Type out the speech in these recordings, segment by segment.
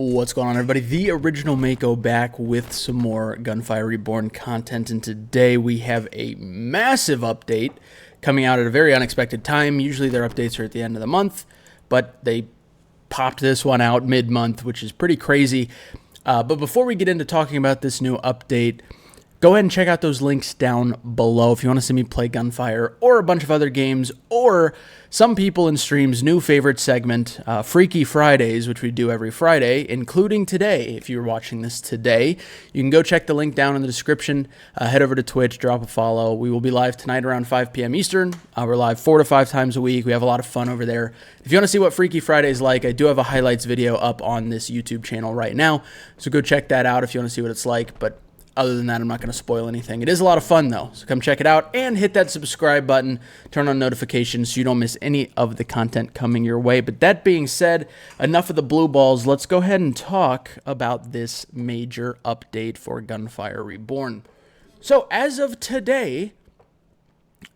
What's going on, everybody? The original Mako back with some more Gunfire Reborn content, and today we have a massive update coming out at a very unexpected time. Usually their updates are at the end of the month, but they popped this one out mid-month, which is pretty crazy. But before we get into talking about this new update, go ahead and check out those links down below if you want to see me play Gunfire or a bunch of other games, or some people in streams' new favorite segment, Freaky Fridays, which we do every Friday, including today. If you're watching this today, you can go check the link down in the description. Head over to Twitch, drop a follow. We will be live tonight around 5 p.m. Eastern. We're live 4 to 5 times a week. We have a lot of fun over there. If you want to see what Freaky Friday is like, I do have a highlights video up on this YouTube channel right now, so go check that out if you want to see what it's like. But other than that, I'm not going to spoil anything. It is a lot of fun, though, so come check it out and hit that subscribe button. Turn on notifications so you don't miss any of the content coming your way. But that being said, enough of the blue balls. Let's go ahead and talk about this major update for Gunfire Reborn. So as of today,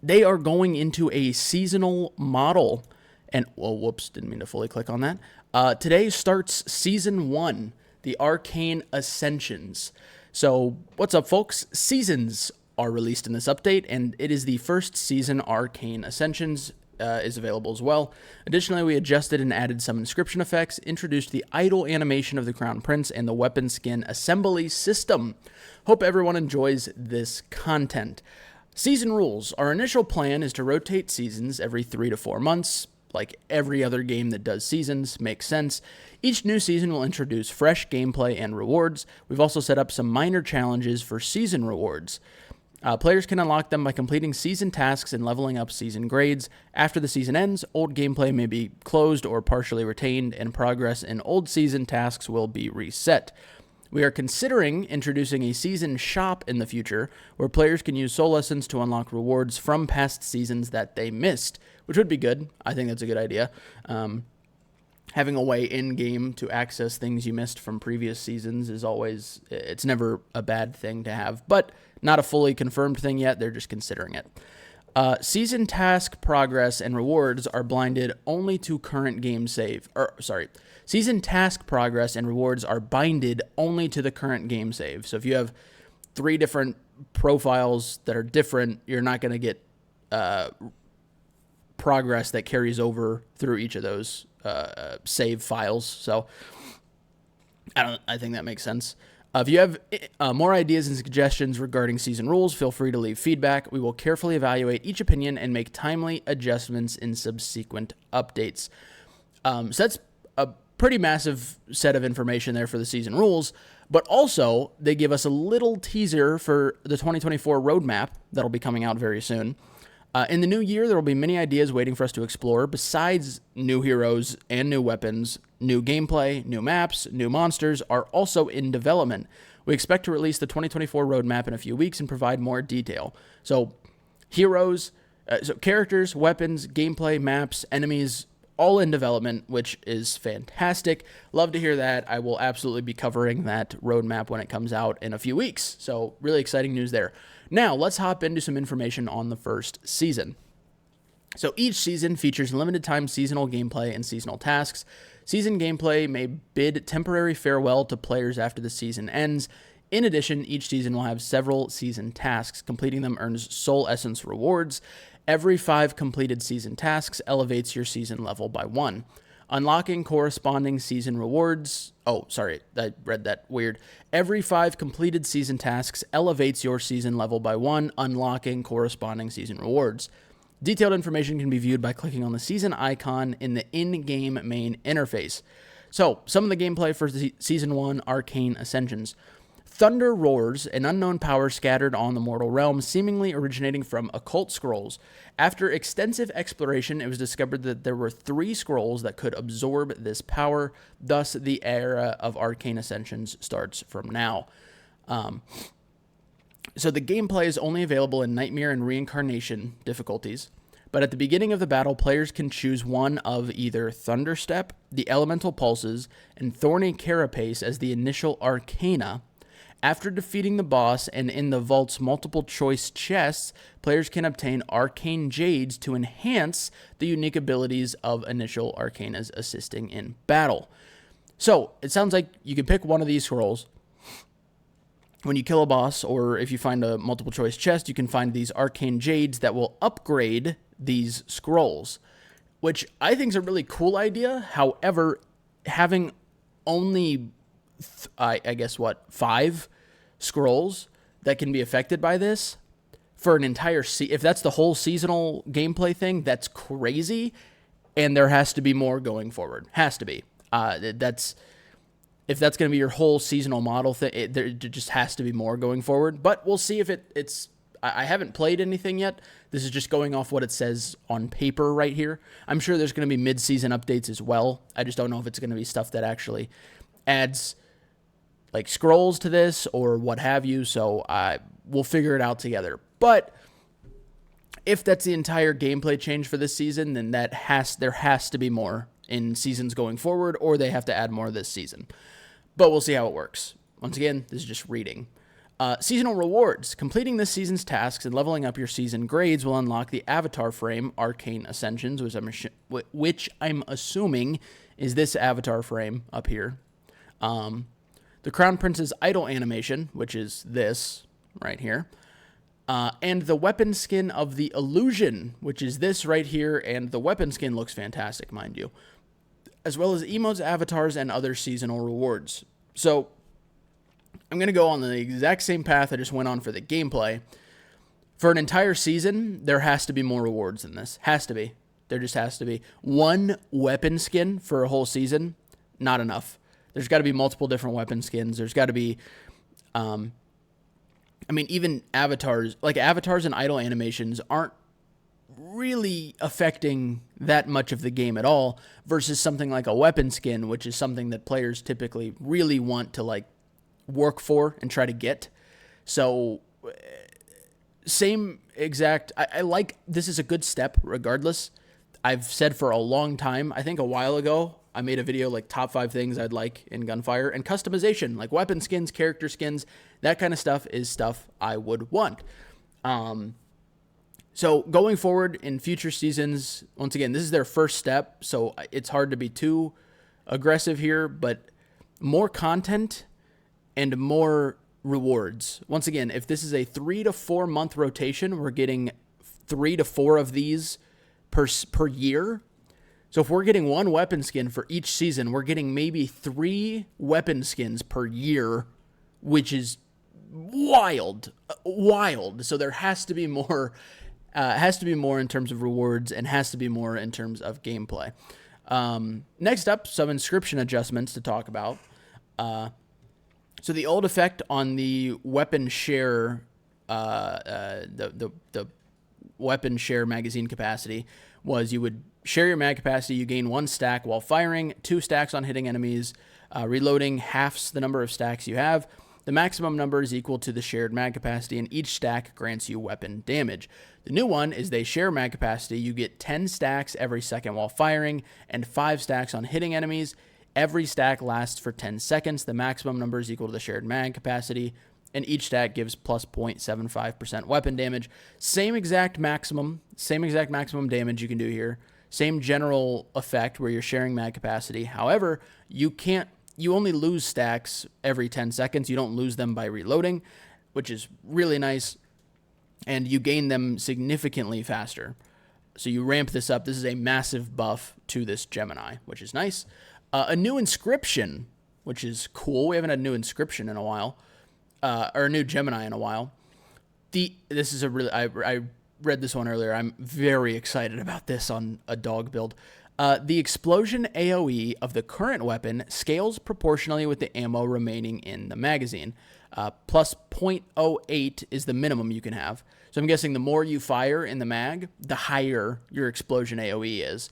they are going into a seasonal model. And, well, whoops, didn't mean to fully click on that. Today starts Season 1, the Arcane Ascensions. So, what's up, folks? Seasons are released in this update, and it is the first season. Arcane Ascensions is available as well. Additionally, we adjusted and added some inscription effects, introduced the idle animation of the Crown Prince, and the weapon skin assembly system. Hope everyone enjoys this content. Season rules. Our initial plan is to rotate seasons every 3 to 4 months. Like every other game that does seasons, makes sense. Each new season will introduce fresh gameplay and rewards. We've also set up some minor challenges for season rewards. Players can unlock them by completing season tasks and leveling up season grades. After the season ends, old gameplay may be closed or partially retained, and progress in old season tasks will be reset. We are considering introducing a season shop in the future, where players can use soul lessons to unlock rewards from past seasons that they missed, which would be good. I think that's a good idea. Having a way in-game to access things you missed from previous seasons is always, it's never a bad thing to have, but not a fully confirmed thing yet. They're just considering it. Season task progress and rewards are blinded only to current game save. Season task progress and rewards are binded only to the current game save. So if you have 3 different profiles that are different, you're not going to get progress that carries over through each of those save files. So I think that makes sense. If you have more ideas and suggestions regarding season rules, feel free to leave feedback. We will carefully evaluate each opinion and make timely adjustments in subsequent updates. So that's a pretty massive set of information there for the season rules, but also they give us a little teaser for the 2024 roadmap that'll be coming out very soon. In the new year, there will be many ideas waiting for us to explore. Besides new heroes and new weapons, new gameplay, new maps, new monsters are also in development. We expect to release the 2024 roadmap in a few weeks and provide more detail. So, heroes, characters, weapons, gameplay, maps, enemies, all in development, which is fantastic. Love to hear that. I will absolutely be covering that roadmap when it comes out in a few weeks. So, really exciting news there. Now, let's hop into some information on the first season. So each season features limited time seasonal gameplay and seasonal tasks. Season gameplay may bid temporary farewell to players after the season ends. In addition, each season will have several season tasks. Completing them earns soul essence rewards. Every 5 completed season tasks elevates your season level by 1. Unlocking corresponding season rewards. Oh, sorry, I read that weird. Every 5 completed season tasks elevates your season level by 1, unlocking corresponding season rewards. Detailed information can be viewed by clicking on the season icon in the in-game main interface. So, some of the gameplay for Season 1 Arcane Ascensions. Thunder roars, an unknown power scattered on the mortal realm, seemingly originating from occult scrolls. After extensive exploration, it was discovered that there were 3 scrolls that could absorb this power. Thus, the era of Arcane Ascensions starts from now. So the gameplay is only available in Nightmare and Reincarnation difficulties. But at the beginning of the battle, players can choose one of either Thunderstep, the Elemental Pulses, and Thorny Carapace as the initial Arcana. After defeating the boss and in the vault's multiple choice chests, players can obtain arcane jades to enhance the unique abilities of initial arcanas assisting in battle. So it sounds like you can pick one of these scrolls. When you kill a boss, or if you find a multiple choice chest, you can find these arcane jades that will upgrade these scrolls, which I think is a really cool idea. However, having only, I guess, 5 scrolls that can be affected by this for an entire if that's the whole seasonal gameplay thing, that's crazy. And there has to be more going forward. Has to be. If that's going to be your whole seasonal model thing, there just has to be more going forward. But we'll see if it's. I haven't played anything yet. This is just going off what it says on paper right here. I'm sure there's going to be mid-season updates as well. I just don't know if it's going to be stuff that actually adds like scrolls to this or what have you. So we'll figure it out together. But if that's the entire gameplay change for this season, then there has to be more in seasons going forward, or they have to add more this season. But we'll see how it works. Once again, this is just reading. Seasonal rewards. Completing this season's tasks and leveling up your season grades will unlock the Avatar Frame Arcane Ascensions, which I'm assuming is this Avatar Frame up here. The Crown Prince's Idol Animation, which is this right here. And the weapon skin of the Illusion, which is this right here, and the weapon skin looks fantastic, mind you. As well as emotes, avatars, and other seasonal rewards. So, I'm going to go on the exact same path I just went on for the gameplay. For an entire season, there has to be more rewards than this. Has to be. There just has to be. One weapon skin for a whole season, not enough. There's got to be multiple different weapon skins. There's got to be... even avatars and idle animations aren't really affecting that much of the game at all versus something like a weapon skin, which is something that players typically really want to work for and try to get. So same exact, I like, this is a good step regardless. I've said for a long time, I think a while ago, I made a video top 5 things I'd like in Gunfire, and customization, like weapon skins, character skins, that kind of stuff is stuff I would want. So going forward in future seasons, once again, this is their first step, so it's hard to be too aggressive here, but more content and more rewards. Once again, if this is a 3 to 4 month rotation, we're getting 3 to 4 of these per year. So if we're getting one weapon skin for each season, we're getting maybe 3 weapon skins per year, which is wild. So there has to be more, in terms of rewards, and has to be more in terms of gameplay. Next up, some inscription adjustments to talk about. So the old effect on the weapon share, the weapon share magazine capacity was you would share your mag capacity, you gain 1 stack while firing, 2 stacks on hitting enemies, reloading halves the number of stacks you have. The maximum number is equal to the shared mag capacity, and each stack grants you weapon damage. The new one is they share mag capacity. You get 10 stacks every second while firing, and 5 stacks on hitting enemies. Every stack lasts for 10 seconds. The maximum number is equal to the shared mag capacity, and each stack gives plus 0.75% weapon damage. Same exact maximum damage you can do here. Same general effect where you're sharing mag capacity. However, you only lose stacks every 10 seconds. You don't lose them by reloading, which is really nice. And you gain them significantly faster. So you ramp this up. This is a massive buff to this Gemini, which is nice. A new inscription, which is cool. We haven't had a new inscription in a while. Or a new Gemini in a while. This is a really... I read this one earlier. I'm very excited about this on a dog build. The explosion AoE of the current weapon scales proportionally with the ammo remaining in the magazine. Plus 0.08 is the minimum you can have. So I'm guessing the more you fire in the mag, the higher your explosion AoE is.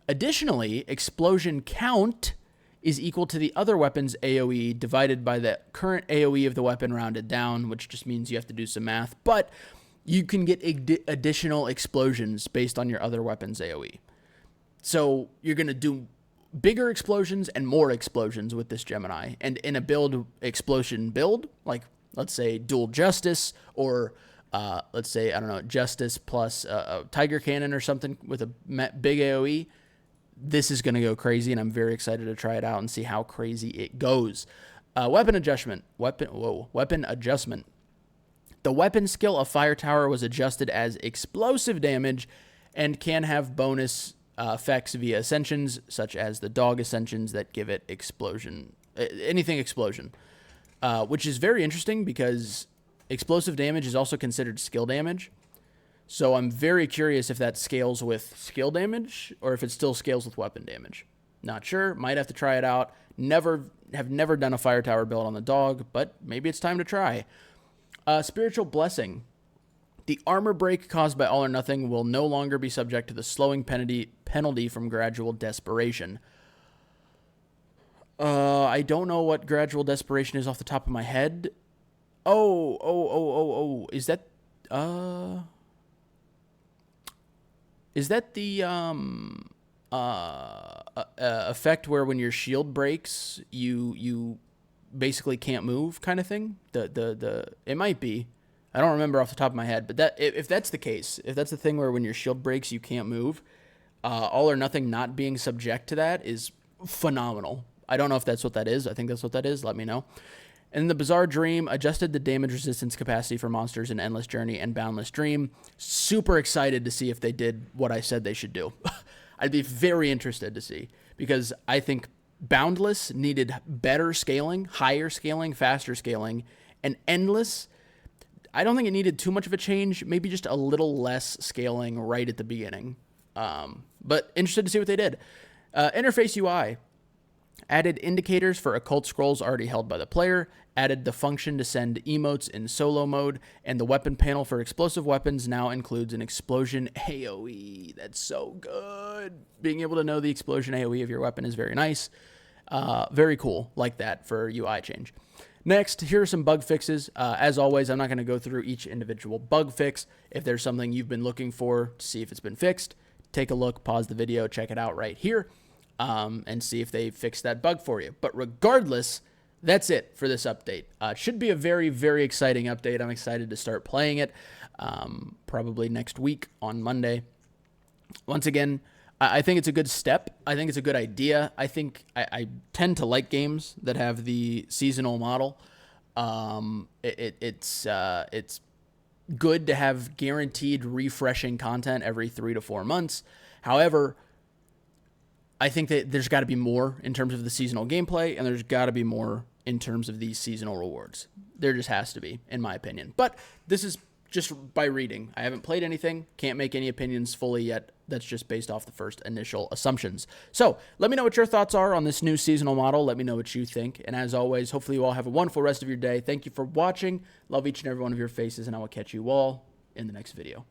Additionally, explosion count is equal to the other weapon's AoE divided by the current AoE of the weapon rounded down, which just means you have to do some math. But you can get additional explosions based on your other weapon's AoE. So you're going to do bigger explosions and more explosions with this Gemini. And in a explosion build, like let's say dual justice, or let's say, I don't know, justice plus a tiger cannon or something with a big AoE, this is going to go crazy, and I'm very excited to try it out and see how crazy it goes. Weapon adjustment. Weapon adjustment. The weapon skill of Fire Tower was adjusted as explosive damage and can have bonus effects via ascensions, such as the dog ascensions that give it explosion, anything explosion, which is very interesting because explosive damage is also considered skill damage. So I'm very curious if that scales with skill damage or if it still scales with weapon damage. Not sure. Might have to try it out. Have never done a Fire Tower build on the dog, but maybe it's time to try. Spiritual Blessing. The armor break caused by All or Nothing will no longer be subject to the slowing penalty from Gradual Desperation. I don't know what Gradual Desperation is off the top of my head. Is that the effect where when your shield breaks, you basically can't move kind of thing? It might be. I don't remember off the top of my head, but if that's the case, if that's the thing where when your shield breaks, you can't move, All or Nothing not being subject to that is phenomenal. I don't know if that's what that is. I think that's what that is. Let me know. And the Bizarre Dream adjusted the damage resistance capacity for monsters in Endless Journey and Boundless Dream. Super excited to see if they did what I said they should do. I'd be very interested to see, because I think Boundless needed better scaling, higher scaling, faster scaling, and Endless, I don't think it needed too much of a change, maybe just a little less scaling right at the beginning. But interested to see what they did. Interface UI. Added indicators for occult scrolls already held by the player, added the function to send emotes in solo mode, and the weapon panel for explosive weapons now includes an explosion AoE. That's so good. Being able to know the explosion AoE of your weapon is very nice. Very cool, like that for UI change. Next, here are some bug fixes. As always, I'm not going to go through each individual bug fix. If there's something you've been looking for to see if it's been fixed, take a look, pause the video, check it out right here. And see if they fix that bug for you. But regardless, that's it for this update. It should be a very, very exciting update. I'm excited to start playing it, probably next week on Monday. Once again, I think it's a good step. I think it's a good idea. I think I tend to like games that have the seasonal model. It's good to have guaranteed refreshing content every 3 to 4 months. However, I think that there's got to be more in terms of the seasonal gameplay, and there's got to be more in terms of these seasonal rewards. There just has to be, in my opinion. But this is just by reading. I haven't played anything, can't make any opinions fully yet. That's just based off the first initial assumptions. So let me know what your thoughts are on this new seasonal model. Let me know what you think. And as always, hopefully you all have a wonderful rest of your day. Thank you for watching. Love each and every one of your faces, and I will catch you all in the next video.